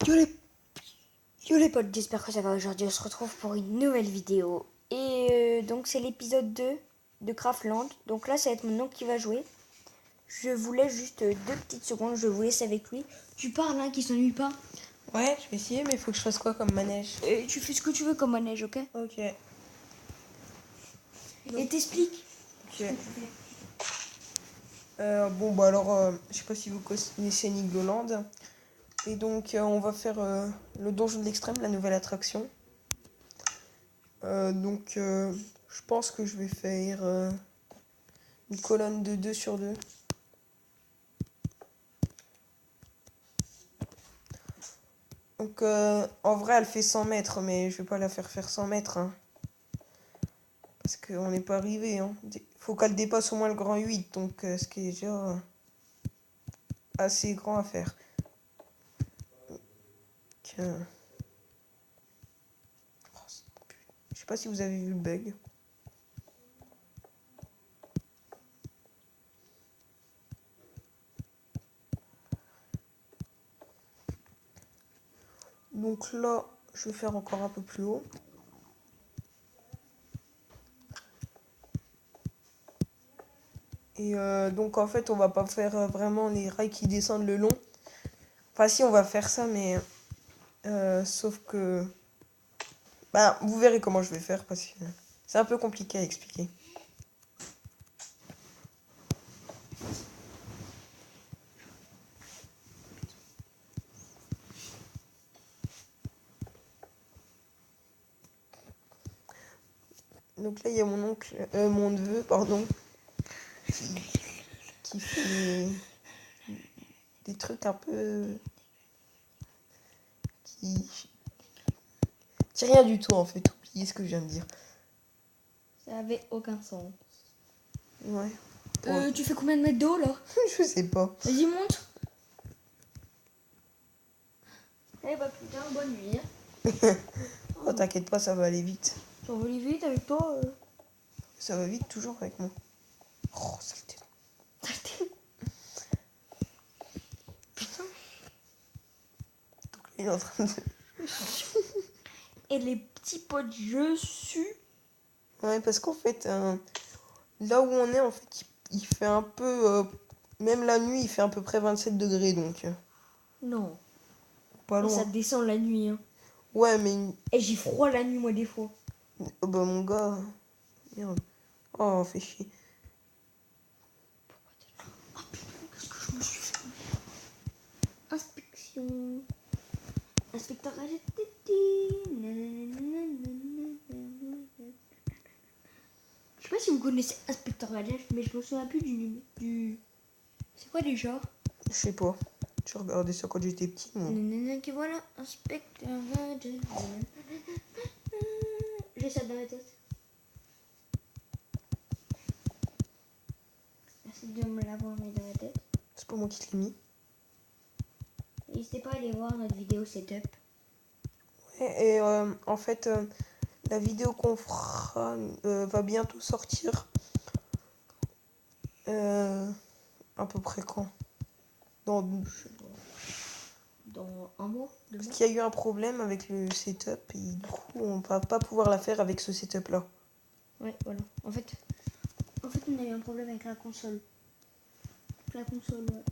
Yo les, yo les potes, j'espère que ça va aujourd'hui. On se retrouve pour une nouvelle vidéo. Et donc c'est l'épisode 2 de Craftland. Donc là, ça va être mon oncle qui va jouer. Je voulais juste 2 petites secondes, je vous laisse avec lui. Tu parles, hein, qui s'ennuie pas. Ouais, je vais essayer, mais il faut que je fasse quoi comme manège? Et tu fais ce que tu veux comme manège, ok? Ok. Et t'expliques. Ok. Bon, bah alors, je sais pas si vous connaissez Nigloland. Et donc, on va faire le donjon de l'extrême, la nouvelle attraction. Je pense que je vais faire une colonne de 2 sur 2. Donc, en vrai, elle fait 100 mètres, mais je vais pas la faire 100 mètres, hein, parce qu'on n'est pas arrivé. Hein. Faut qu'elle dépasse au moins le grand 8, donc ce qui est déjà assez grand à faire. Donc, je sais pas si vous avez vu le bug. Donc là, je vais faire encore un peu plus haut. Et donc en fait, on va pas faire vraiment les rails qui descendent le long. Enfin si, on va faire ça, mais sauf que... Bah, vous verrez comment je vais faire parce que c'est un peu compliqué à expliquer. Donc là, il y a mon oncle, mon neveu, pardon, qui fait des trucs un peu... qui rien du tout en fait. Oubliez ce que je viens de dire. Ça avait aucun sens. Ouais. Tu fais combien de mètres d'eau là? Je sais pas. Vas-y, monte. Eh bah putain, bonne nuit. Oh, t'inquiète pas, ça va aller vite. Ça va aller vite avec toi. Ça va vite toujours avec moi. Oh, saleté. Putain. Donc là, il est en train de... Et les petits potes, je suis. Ouais, parce qu'en fait, là où on est, en fait, il fait un peu... même la nuit, il fait à peu près 27 degrés, donc... Non. pas Et ça loin. descend la nuit. Hein. Ouais, mais... Et j'ai froid la nuit, moi, des fois. Oh, bah, mon gars... Merde. Oh, fait chier. Oh putain, qu'est-ce que je me suis fait? Inspection. Inspecteur Gadget. Je sais pas si vous connaissez Inspecteur Gadget, mais je me souviens plus du... C'est quoi déjà? Je sais pas. Je regardais ça quand j'étais petit, moi. Qui voilà, Inspecteur Gadget. J'ai ça dans la tête. Merci de me l'avoir mis dans la tête. C'est pas moi qui te l'ai mis. N'hésitez pas à aller voir notre vidéo setup. Ouais, et en fait, la vidéo qu'on fera va bientôt sortir. À peu près quand? Dans... Dans un mois, 2 Parce mois. qu'il y a eu un problème avec le setup et du coup on va pas pouvoir la faire avec ce setup là. Ouais, voilà. En fait, on a eu un problème avec la console. La console, ouais.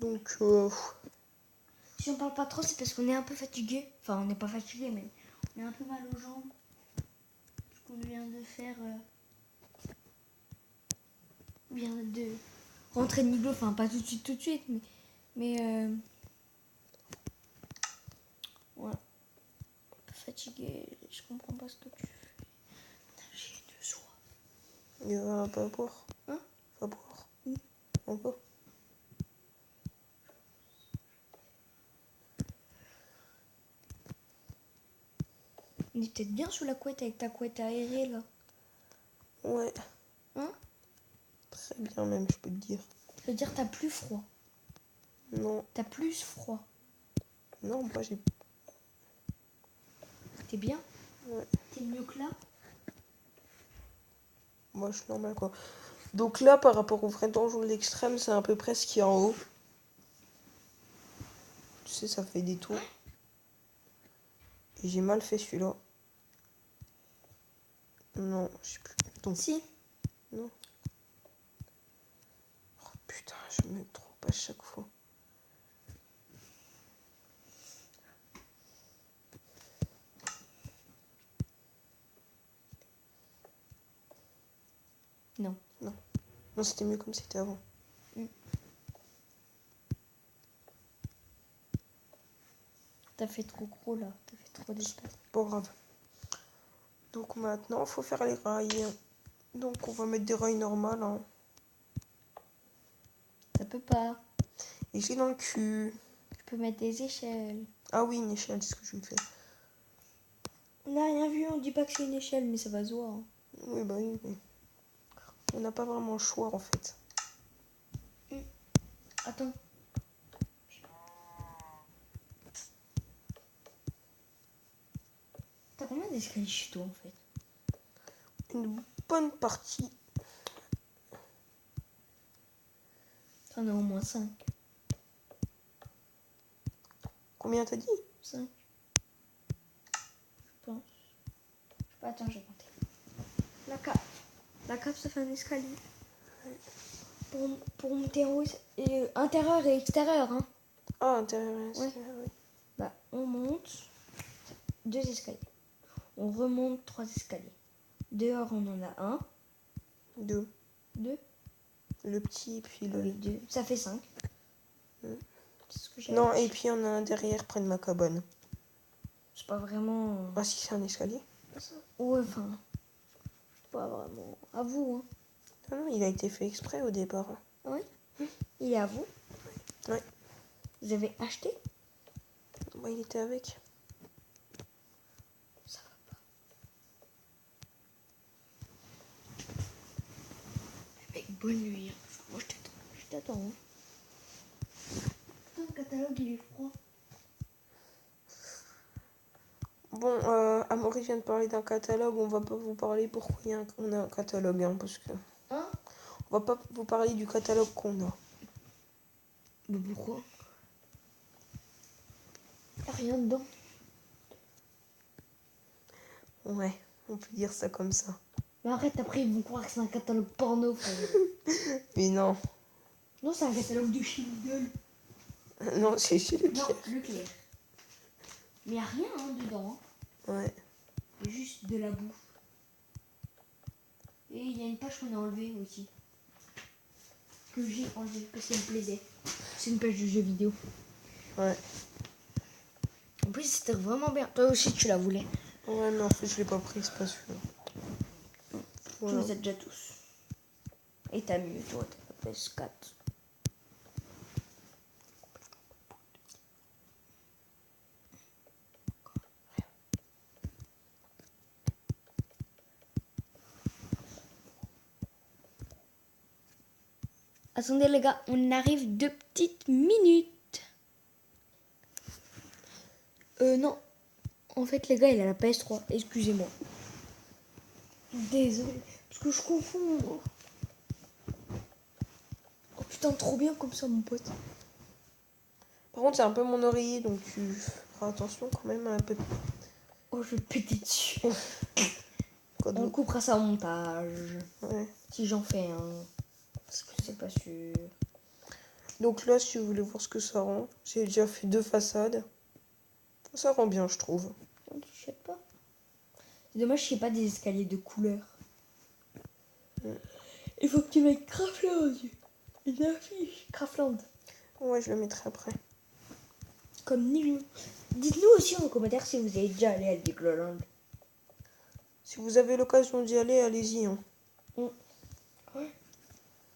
Donc Si on parle pas trop, c'est parce qu'on est un peu fatigué. Enfin, on n'est pas fatigué, mais on a un peu mal aux jambes. Parce qu'on vient de faire. On vient de rentrer de niveau. Enfin, pas tout de suite, mais voilà. Un peu fatigué. Je comprends pas ce que tu fais. Putain, j'ai une soif. il va pas boire. Hein? Va boire. On va. On est peut-être bien sous la couette avec ta couette aérée là. Ouais. Hein? Très bien même, je peux te dire. Je veux dire, t'as plus froid. Non, T'as plus froid. non, moi j'ai... T'es bien? Ouais. T'es mieux que là? Moi je suis normal quoi. Donc là, par rapport au vrai danger de l'extrême, c'est à peu près ce qu'il y a en haut. Tu sais, ça fait des tours. Et j'ai mal fait celui-là. Non, je sais plus. Donc, Si. non. Oh, putain, je me trompe à chaque fois. Non. Non, c'était mieux comme c'était avant. T'as fait trop gros là. T'as fait trop d'espace. Pas grave. Donc maintenant, il faut faire les rails. Donc on va mettre des rails normales. Hein. Ça peut pas. Et j'ai dans le cul. Tu peux mettre des échelles. Ah oui, une échelle, c'est ce que je vais faire. On n'a rien vu, on dit pas que c'est une échelle, mais ça va se voir. Hein. Oui, bah oui, mais on n'a pas vraiment le choix en fait. Attends. T'as combien d'escaliers chez toi en fait? Une bonne partie. T'en as au moins 5. Combien t'as dit? 5. Je pense. Attends, j'ai compté. La cape. La cape, ça fait un escalier. Pour monter en haut, intérieur et extérieur. Hein. Ah, intérieur, Ouais. oui. Bah, on monte 2 escaliers. On remonte 3 escaliers. Dehors, on en a 1. 2. 2. Le petit, puis le... Oui, 2. Ça fait 5. Mm. C'est ce que j'ai. Non, et puis on a un derrière près de ma cabane. C'est pas vraiment... Ah si, c'est un escalier. Ouais, enfin... C'est pas vraiment... À vous, hein. Non, non, il a été fait exprès au départ. Ah oui. Il est à vous. Ouais. Vous avez acheté? Bah, il était avec. Ça va pas. Mec, bonne nuit. Hein. Moi, je t'attends. Je t'attends. Hein. Putain, le catalogue, il est froid. Bon, Amaury vient de parler d'un catalogue. On va pas vous parler pourquoi on a un catalogue. Hein, parce que Hein? on va pas vous parler du catalogue qu'on a. Mais pourquoi? Y'a rien dedans. Ouais, on peut dire ça comme ça. Mais arrête, après, ils vont croire que c'est un catalogue porno, frère. Mais non. Non, c'est un catalogue de chez Lidl. Non, c'est chez Non, Leclerc. Leclerc. Mais y'a rien hein, dedans. Hein. Ouais. Il y a juste de la bouffe. Et il y a une page qu'on a enlevée aussi. Que j'ai enlevée, parce qu'elle me plaisait. C'est une page de jeux vidéo. Ouais. En plus, c'était vraiment bien. Toi aussi, tu la voulais. Ouais, mais en fait, je l'ai pas pris, c'est pas celui-là. Voilà. Tu les as déjà tous. Et t'as mieux, toi, t'as la PS4. Attendez les gars, on arrive 2 petites minutes. Non. En fait les gars, il a la PS3. Excusez-moi. Désolé. Parce que je confonds. Oh putain, trop bien comme ça mon pote. Par contre, c'est un peu mon oreiller, donc tu feras attention quand même à un peu. Oh, je vais péter dessus. Quoi On d'autre? coupera ça au montage. Ouais. Si j'en fais un. Parce que c'est pas sûr. Donc là, si vous voulez voir ce que ça rend, j'ai déjà fait 2 façades. Ça rend bien, je trouve. Non, je sais pas. C'est dommage qu'il n'y ait pas des escaliers de couleur. Il faut que tu mettes Craftland. Une affiche. Craftland. Ouais, je le mettrai après. Comme Nilo. Dites-nous aussi en commentaire si vous avez déjà allé à Legoland. Si vous avez l'occasion d'y aller, allez-y. Hein. Ouais.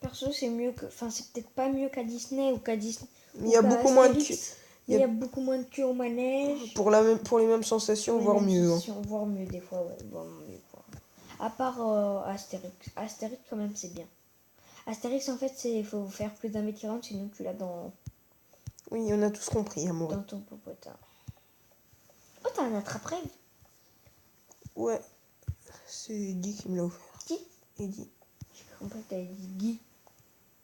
Perso, c'est mieux que. Enfin, c'est peut-être pas mieux qu'à Disney ou qu'à Disney. Mais il y a beaucoup moins de queue. Il y a beaucoup moins de queue au manège. Pour les mêmes sensations, voire mieux. Voire mieux des fois, ouais. Voire mieux, quoi. À part Astérix. Astérix, quand même, c'est bien. Astérix, en fait, il faut faire plus d'1m40, sinon tu l'as dans... Oui, on a tous compris, amour. Dans ton popotin. Oh, t'as un attrape-rêve. Ouais. C'est Guy qui me l'a offert. Qui? Eddie. J'ai compris que t'avais dit Guy.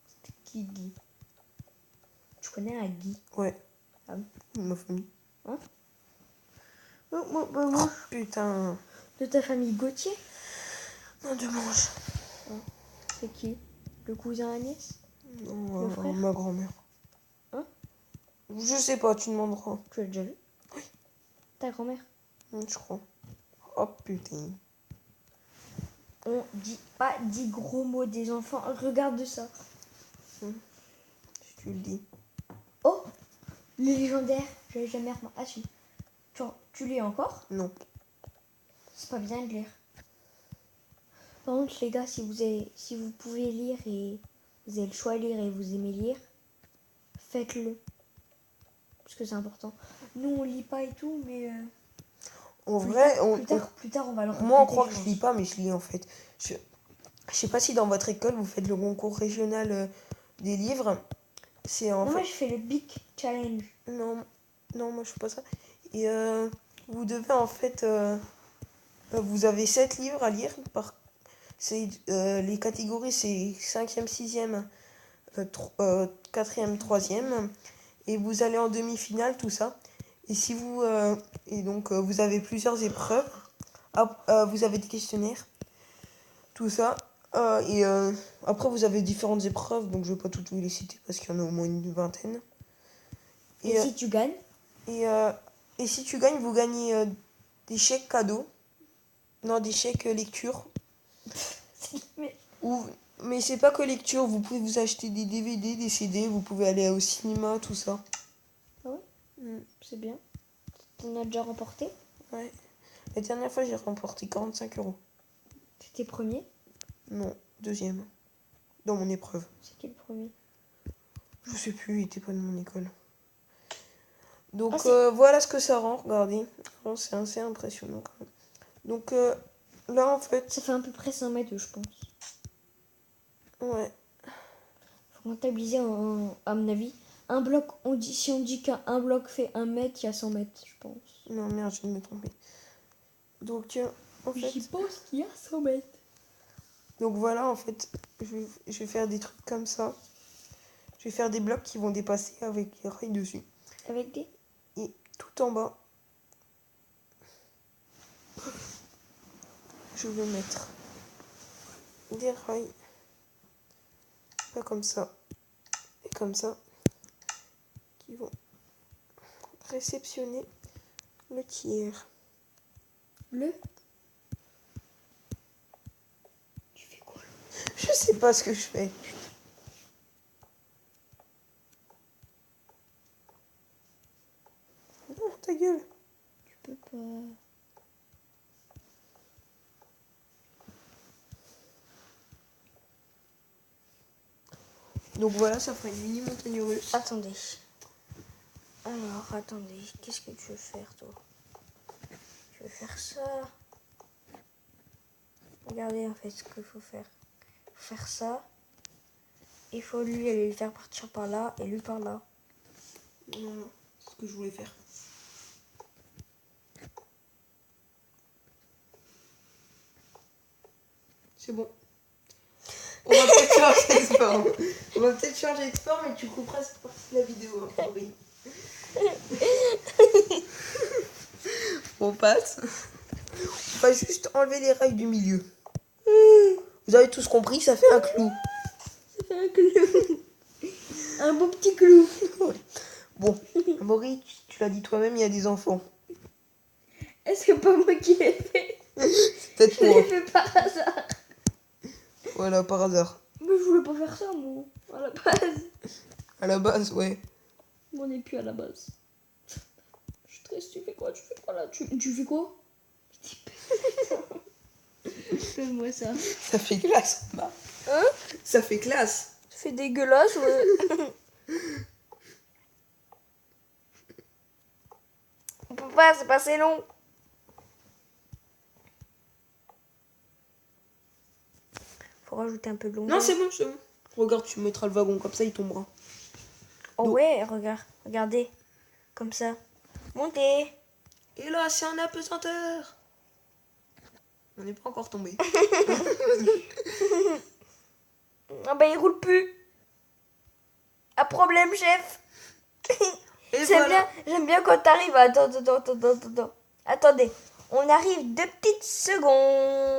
C'était qui, Guy? Tu connais un Guy? Ouais. Ah oui. Ma famille. Hein? Oh, putain. De ta famille Gauthier? Non, de mange. C'est qui? Le cousin Agnès? Non, Le frère? ma grand-mère. Hein? Je sais pas, tu demanderas. Tu l'as déjà vu? Oui. Ta grand-mère? Je crois. Oh putain. On dit pas 10 gros mots des enfants. Regarde ça. Si tu le dis. Oh! Le légendaire. Je l'ai jamais remarqué. Ah si. Tu lis encore? Non. C'est pas bien de lire. Par contre, les gars, si vous pouvez lire et vous avez le choix de lire et vous aimez lire, faites-le. Parce que c'est important. Nous, on lit pas et tout, mais... En vrai, plus tard, on va le répéter. moi, on croit que je lis pas, mais je lis en fait. Je sais pas si dans votre école, vous faites le concours régional des livres. C'est en Non, fait... moi, je fais le Big Challenge. Non, moi, je fais pas ça. Et vous devez en fait... vous avez 7 livres à lire. Les catégories, c'est 5e, 6e, 4e, 3e. Et vous allez en demi-finale, tout ça. Et si vous... vous avez plusieurs épreuves. Vous avez des questionnaires. Tout ça. Après, vous avez différentes épreuves. Donc, je vais pas toutes vous les citer parce qu'il y en a au moins une vingtaine. Et si tu gagnes? Et si tu gagnes, vous gagnez des chèques cadeaux. Non, des chèques lecture. Mais c'est pas que lecture. Vous pouvez vous acheter des DVD, des CD. Vous pouvez aller au cinéma, tout ça. Ah ouais? C'est bien. T'en as déjà remporté? Ouais. La dernière fois, j'ai remporté 45 €. C'était premier? Non, deuxième. Dans mon épreuve. C'est qui le premier? Je sais plus, il était pas de mon école. Donc voilà ce que ça rend, regardez. C'est assez impressionnant quand même. Donc là en fait... Ça fait à peu près 100 mètres, je pense. Ouais. Faut comptabiliser à mon avis. Un bloc, si on dit qu'un bloc fait 1 mètre, il y a 100 mètres, je pense. Non merde, je viens de me tromper. Donc en fait... Je pense qu'il y a 100 mètres. Donc voilà, en fait, je vais faire des trucs comme ça. Je vais faire des blocs qui vont dépasser avec les rails dessus. Avec des? Et tout en bas, je vais mettre des rails. Pas comme ça. Et comme ça. Qui vont réceptionner le tiers. Le? Tu fais quoi là? Je sais pas ce que je fais. Non, ta gueule. Tu peux pas. Donc voilà, ça fera une mini montagne russe. Attendez. Alors, attendez. Qu'est-ce que tu veux faire, toi? Tu veux faire ça. Regardez, en fait, ce qu'il faut faire. Faire ça. Il faut lui aller le faire partir par là et lui par là. Non, c'est ce que je voulais faire. C'est bon. On va peut-être changer de forme. On va peut-être changer de forme et tu couperas cette partie de la vidéo. Hein, oui. On passe. On va juste enlever les rails du milieu. Vous avez tous compris, ça fait un clou. Ça fait un clou. Un beau petit clou. Bon, Amaury, tu l'as dit toi-même, il y a des enfants. Est-ce que pas moi qui l'ai fait? Peut-être Je l'ai moi. fait par hasard. Voilà, par hasard. Mais je voulais pas faire ça, moi. À la base. À la base, ouais. On n'est plus à la base. Je suis triste, tu fais quoi? Tu fais quoi là? Tu fais quoi? Fais-moi ça. Ça fait classe, Emma. Hein? Ça fait classe. Ça fait dégueulasse, ouais. peut pas, c'est pas assez long. Faut rajouter un peu de longueur. Non, c'est bon, c'est bon. Regarde, tu mettras le wagon, comme ça il tombera. Oh Donc- ouais, regardez. Comme ça. Montez. Et là, c'est un apesanteur. On n'est pas encore tombé. Ah bah il roule plus. Un problème, chef. Et J'aime bien quand t'arrives. Attends. Attendez. On arrive 2 petites secondes.